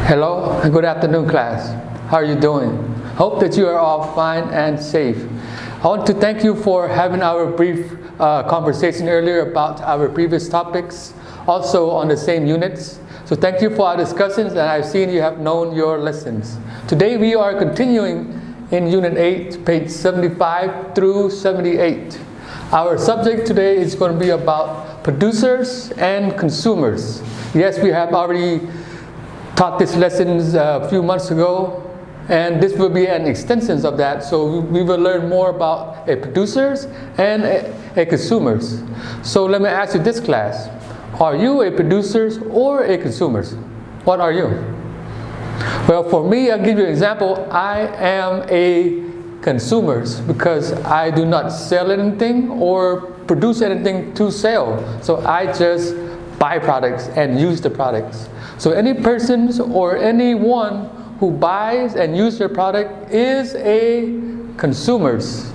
Hello and good afternoon, class. How are you doing? Hope that you are all fine and safe. I want to thank you for having our brief conversation earlier about our previous topics, also on the same units. So thank you for our discussions, and I've seen you have known your lessons. Today we are continuing in Unit 8, page 75 through 78. Our subject today is going to be about producers and consumers. Yes, we have already taught these lessons a few months ago, and this will be an extension of that. So we will learn more about a producers and a consumers. So let me ask you this, class. Are you a producers or a consumers? What are you? Well, for me, I'll give you an example. I am a consumers because I do not sell anything or produce anything to sell. So I just buy products and use the products. So any persons or anyone who buys and uses your product is a consumers.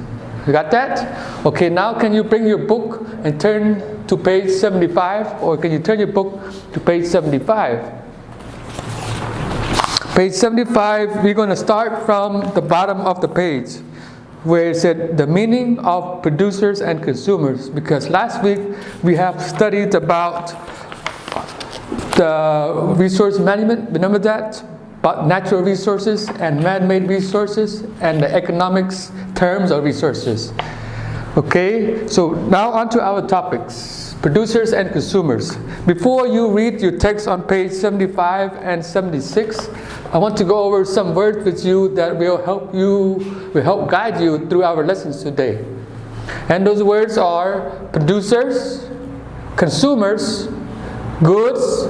You got that? Okay, now can you bring your book and turn to page 75, or can you turn your book to page 75? Page 75, we're going to start from the bottom of the page where it said the meaning of producers and consumers, because last week we have studied about the resource management, remember that? About natural resources and man-made resources and the economics terms of resources. Okay, so now on to our topics, producers and consumers. Before you read your text on page 75 and 76, I want to go over some words with you that will help guide you through our lessons today. And those words are producers, consumers, goods,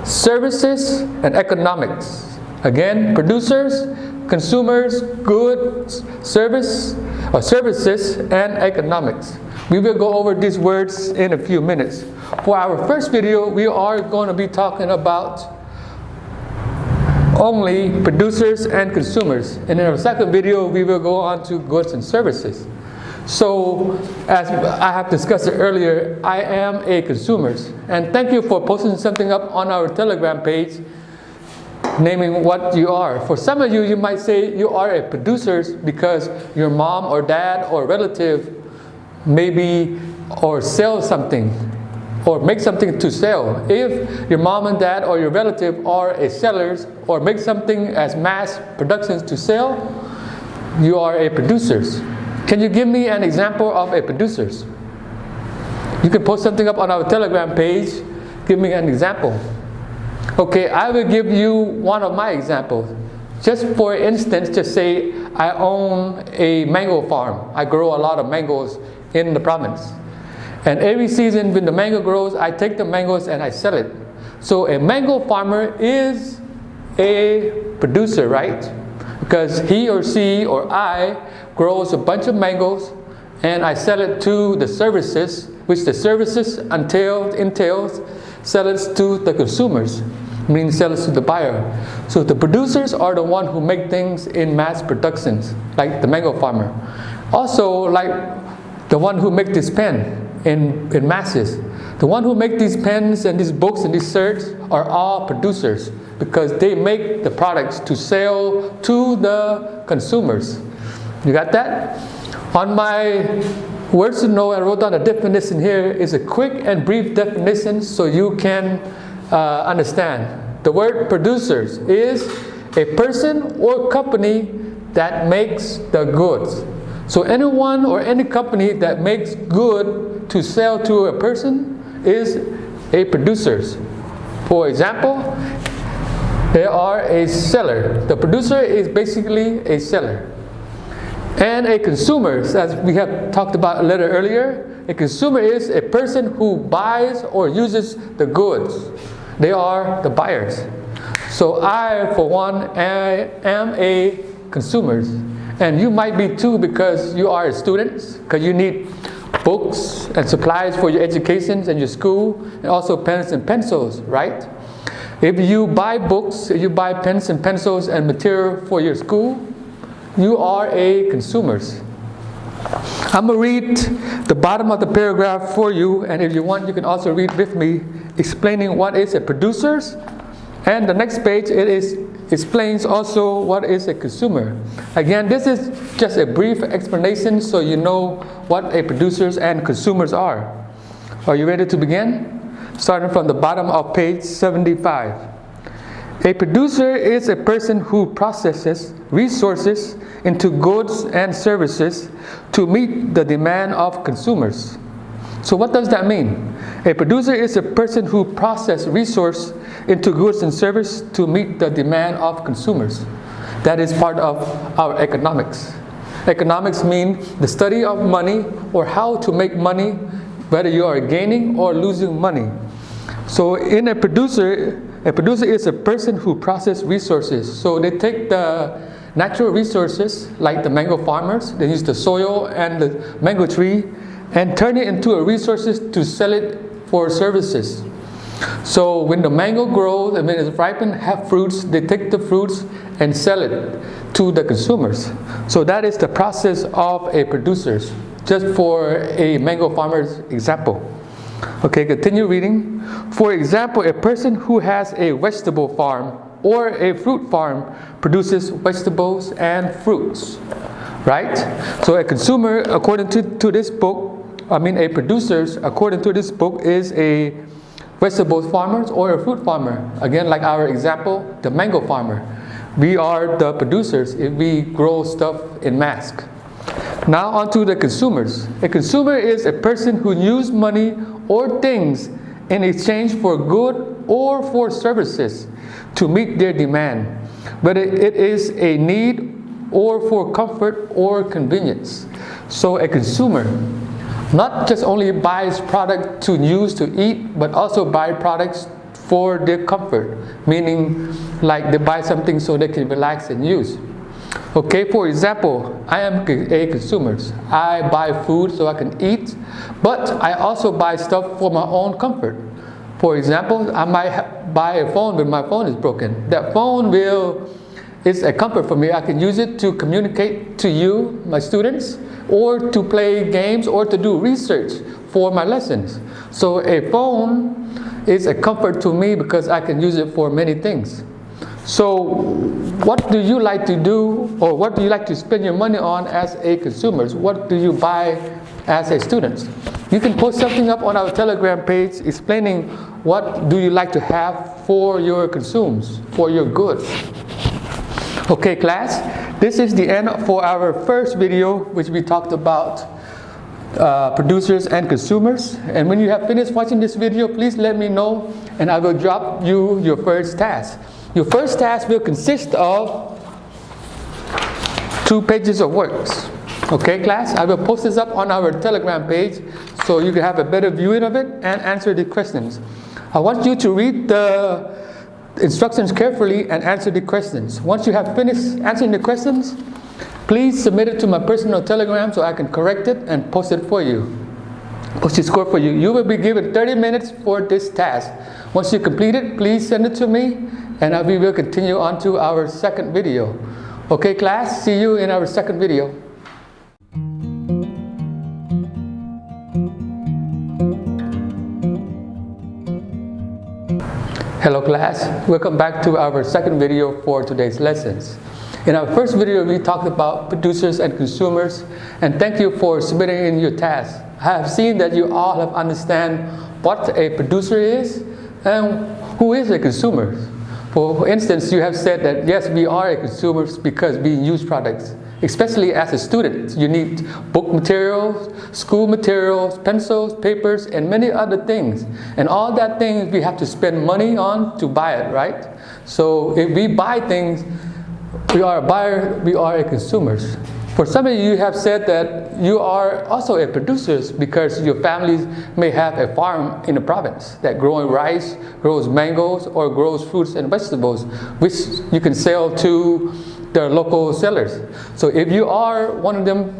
services, and economics. Again, producers, consumers, goods, services, and economics. We will go over these words in a few minutes. For our first video, we are going to be talking about only producers and consumers. And in our second video, we will go on to goods and services. So, as I have discussed it earlier, I am a consumer. And thank you for posting something up on our Telegram page, naming what you are. For some of you, you might say you are a producer because your mom or dad or relative maybe or sell something or make something to sell. If your mom and dad or your relative are a sellers or make something as mass productions to sell, you are a producer. Can you give me an example of a producer? You can post something up on our Telegram page. Give me an example. Okay, I will give you one of my examples. Just for instance, just say I own a mango farm. I grow a lot of mangoes in the province. And every season when the mango grows, I take the mangoes and I sell it. So a mango farmer is a producer, right? Because he or she or I grows a bunch of mangoes and I sell it to the services, which the services entails sell it to the consumers, meaning sell it to the buyer. So the producers are the one who make things in mass productions, like the mango farmer. Also, like the one who make this pen in masses. The one who make these pens and these books and these shirts are all producers because they make the products to sell to the consumers. You got that? On my words to know, I wrote down a definition here. Is a quick and brief definition so you can understand. The word producers is a person or company that makes the goods. So anyone or any company that makes good to sell to a person is a producer. For example, they are a seller. The producer is basically a seller. And a consumer, as we have talked about a little earlier, a consumer is a person who buys or uses the goods. They are the buyers. So I, for one, am a consumer. And you might be too because you are a student, because you need books and supplies for your education and your school, and also pens and pencils, right? If you buy books, if you buy pens and pencils and material for your school, you are a consumer. I'm going to read the bottom of the paragraph for you, and if you want, you can also read with me, explaining what is a producer And the next page, explains also what is a consumer. Again, this is just a brief explanation so you know what a producers and consumers are. Are you ready to begin? Starting from the bottom of page 75. A producer is a person who processes resources into goods and services to meet the demand of consumers. So what does that mean? A producer is a person who processes resources into goods and services to meet the demand of consumers. That is part of our economics. Economics means the study of money or how to make money, whether you are gaining or losing money. So in a producer is a person who processes resources. So they take the natural resources, like the mango farmers, they use the soil and the mango tree, and turn it into a resources to sell it for services. So when the mango grows and when it's ripened, have fruits, they take the fruits and sell it to the consumers. So that is the process of a producers, just for a mango farmer's example. Okay, continue reading. For example, a person who has a vegetable farm or a fruit farm produces vegetables and fruits, right? So a consumer, according to this book, a producers, according to this book, is a vegetable farmer or a fruit farmer. Again, like our example, the mango farmer. We are the producers if we grow stuff in mass. Now on to the consumers. A consumer is a person who uses money or things in exchange for good or for services to meet their demand, whether it is a need or for comfort or convenience. So a consumer not just only buys product to use to eat, but also buy products for their comfort, meaning like they buy something so they can relax and use. Okay, for example, I am a consumer. I buy food so I can eat, but I also buy stuff for my own comfort. For example, I might buy a phone when my phone is broken. That phone is a comfort for me. I can use it to communicate to you, my students, or to play games or to do research for my lessons. So a phone is a comfort to me because I can use it for many things. So what do you like to do, or what do you like to spend your money on as a consumer? What do you buy as a student? You can post something up on our Telegram page explaining what do you like to have for your consumes, for your goods. Okay, class, this is the end for our first video, which we talked about producers and consumers. And when you have finished watching this video, please let me know and I will drop you your first task. Your first task will consist of 2 pages of works. Okay, class? I will post this up on our Telegram page so you can have a better viewing of it and answer the questions. I want you to read the instructions carefully and answer the questions. Once you have finished answering the questions, please submit it to my personal Telegram so I can correct it and post it for you. Post your score for you. You will be given 30 minutes for this task. Once you complete it, please send it to me and we will continue on to our second video. Okay, class? See you in our second video. Hello class, welcome back to our second video for today's lessons. In our first video, we talked about producers and consumers, and thank you for submitting in your tasks. I have seen that you all have understand what a producer is and who is a consumer. For instance, you have said that yes, we are a consumers because we use products. Especially as a student, you need book materials, school materials, pencils, papers, and many other things. And all that things we have to spend money on to buy it, right? So if we buy things, we are a buyer, we are a consumers. For some of you have said that you are also a producers because your families may have a farm in the province that grows rice, grows mangoes, or grows fruits and vegetables, which you can sell to the local sellers. So if you are one of them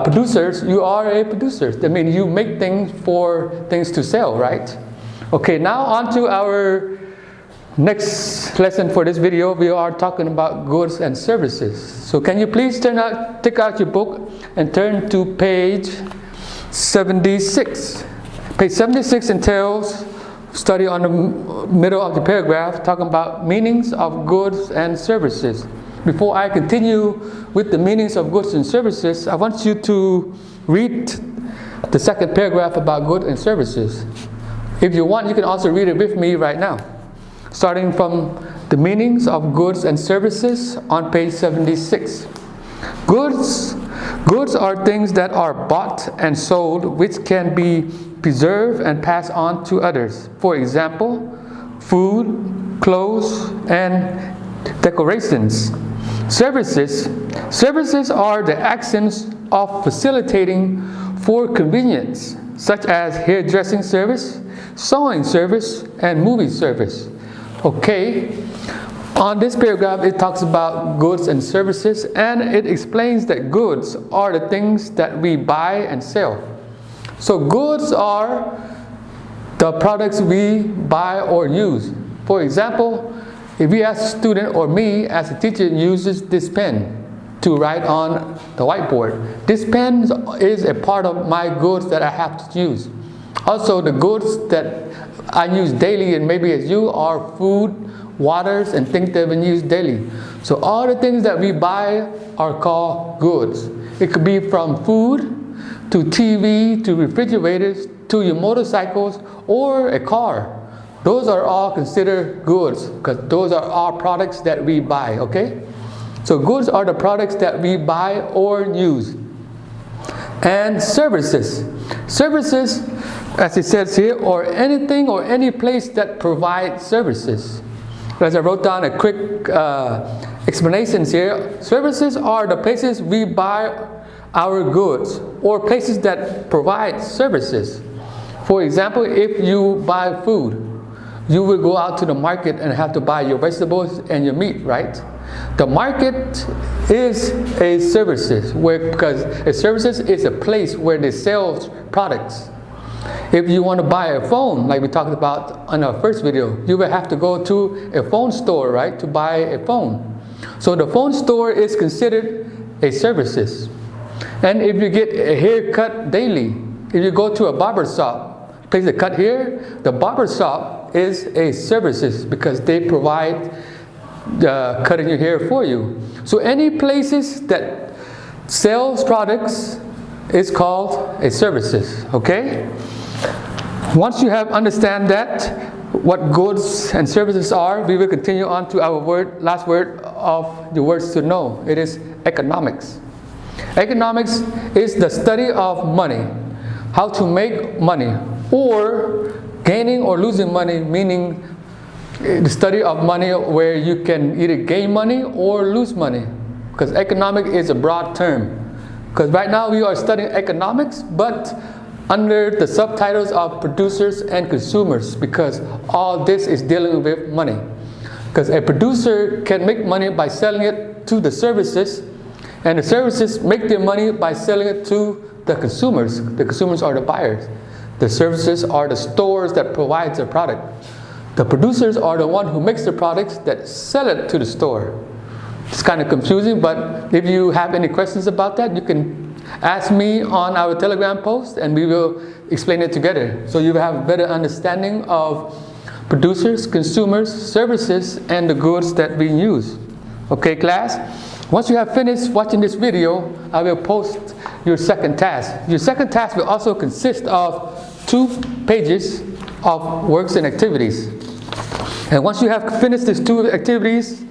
producers, you are a producer. That means you make things for things to sell, right? Okay, now on to our next lesson for this video. We are talking about goods and services. So can you please take out your book and turn to page 76. Page 76 entails study on the middle of the paragraph talking about meanings of goods and services. Before I continue with the meanings of goods and services, I want you to read the second paragraph about goods and services. If you want, you can also read it with me right now. Starting from the meanings of goods and services on page 76. Goods are things that are bought and sold which can be preserved and passed on to others. For example, food, clothes, and decorations. Services are the actions of facilitating for convenience, such as hairdressing service, sewing service, and movie service. Okay, on this paragraph it talks about goods and services, and it explains that goods are the things that we buy and sell. So goods are the products we buy or use. For example, if we as a student or me as a teacher uses this pen to write on the whiteboard, this pen is a part of my goods that I have to use. Also, the goods that I use daily, and maybe as you, are food, waters, and things that we use daily. So all the things that we buy are called goods. It could be from food to TV to refrigerators to your motorcycles or a car. Those are all considered goods because those are all products that we buy, okay? So goods are the products that we buy or use. And services. Services, as it says here, or anything or any place that provides services. As I wrote down a quick explanations here, services are the places we buy our goods or places that provide services. For example, if you buy food, you will go out to the market and have to buy your vegetables and your meat, right? The market is a services because a services is a place where they sell products. If you want to buy a phone, like we talked about on our first video, you will have to go to a phone store, right, to buy a phone. So the phone store is considered a services. And if you get a haircut daily, if you go to a barber shop, place a cut here, the barber shop is a services because they provide cutting your hair for you. So any places that sells products is called a services, okay? Once you have understand that, what goods and services are, we will continue on to our last word of the words to know. It is economics. Economics is the study of money, how to make money, or gaining or losing money, meaning the study of money where you can either gain money or lose money. Because economic is a broad term. Because right now we are studying economics, but under the subtitles of producers and consumers, because all this is dealing with money. Because a producer can make money by selling it to the services, and the services make their money by selling it to the consumers. The consumers are the buyers. The services are the stores that provide the product. The producers are the one who makes the products that sell it to the store. It's kind of confusing, but if you have any questions about that, you can ask me on our Telegram post and we will explain it together. So you will have a better understanding of producers, consumers, services, and the goods that we use. Okay, class? Once you have finished watching this video, I will post your second task. Your second task will also consist of 2 pages of works and activities. And once you have finished these 2 activities,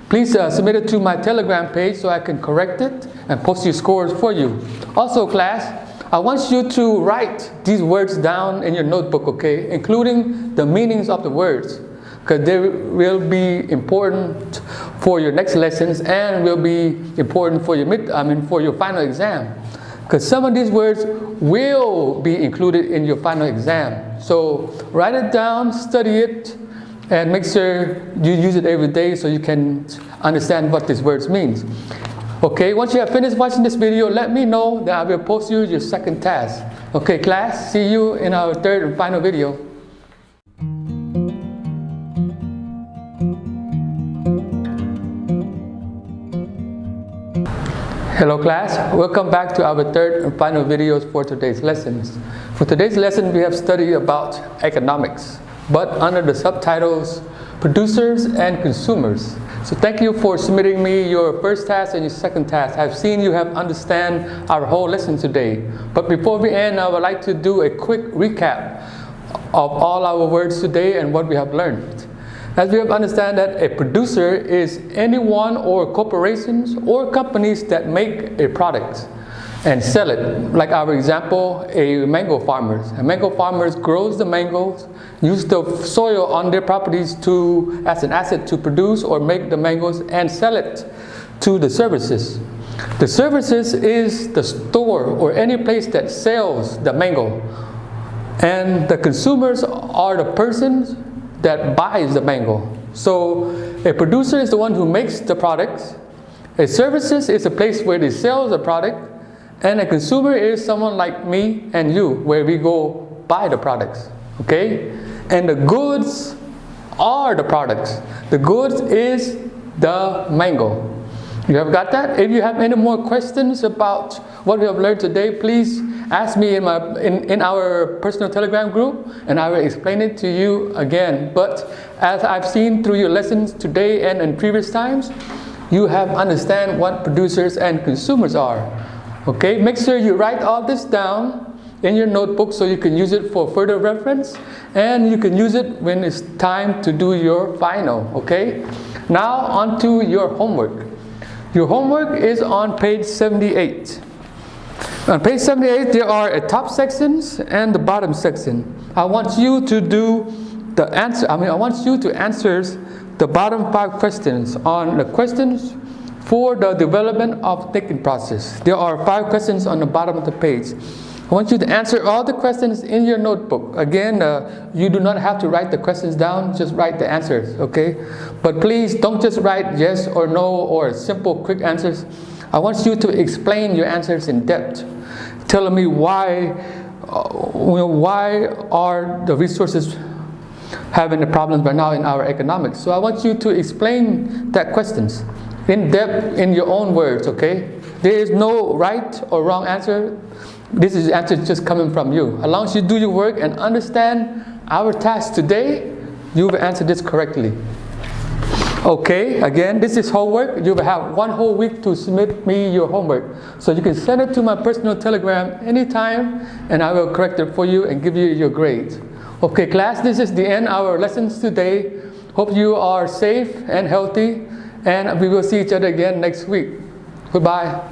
please submit it to my Telegram page so I can correct it and post your scores for you. Also, class, I want you to write these words down in your notebook, okay, including the meanings of the words, because they will be important for your next lessons and will be important for your final exam. Because some of these words will be included in your final exam. So write it down, study it, and make sure you use it every day so you can understand what these words means. Okay, once you have finished watching this video, let me know that I will post you your second task. Okay, class, see you in our third and final video. Hello class, welcome back to our third and final videos for today's lessons. For today's lesson, we have studied about economics. but under the subtitles, Producers and Consumers. So thank you for submitting me your first task and your second task. I've seen you have understand our whole lesson today. But before we end, I would like to do a quick recap of all our words today and what we have learned. As we have understand that a producer is anyone or corporations or companies that make a product and sell it. Like our example, a mango farmer. A mango farmer grows the mangoes, use the soil on their properties as an asset to produce or make the mangoes and sell it to the services. The services is the store or any place that sells the mango. And the consumers are the persons that buys the mango. So a producer is the one who makes the products. A services is a place where they sell the product. And a consumer is someone like me and you, where we go buy the products, okay? And the goods are the products. The goods is the mango. You have got that? If you have any more questions about what we have learned today, please ask me in our personal Telegram group, and I will explain it to you again. But as I've seen through your lessons today and in previous times, you have understand what producers and consumers are. Okay, make sure you write all this down in your notebook so you can use it for further reference, and you can use it when it's time to do your final, okay? Now on to your homework. Your homework is on page 78. On page 78 there are a top sections and the bottom section. I want you to do the answer, I want you to answer the bottom 5 questions on the questions for the development of thinking process. There are 5 questions on the bottom of the page. I want you to answer all the questions in your notebook. Again, you do not have to write the questions down, just write the answers, okay? But please don't just write yes or no or simple quick answers. I want you to explain your answers in depth, telling me why are the resources having the problems right now in our economics. So I want you to explain that questions in depth in your own words, okay? There is no right or wrong answer. This is the answer just coming from you. As long as you do your work and understand our task today, you will answer this correctly. Okay, again, this is homework. You will have 1 whole week to submit me your homework. So you can send it to my personal Telegram anytime, and I will correct it for you and give you your grade. Okay, class, this is the end of our lessons today. Hope you are safe and healthy. And we will see each other again next week. Goodbye.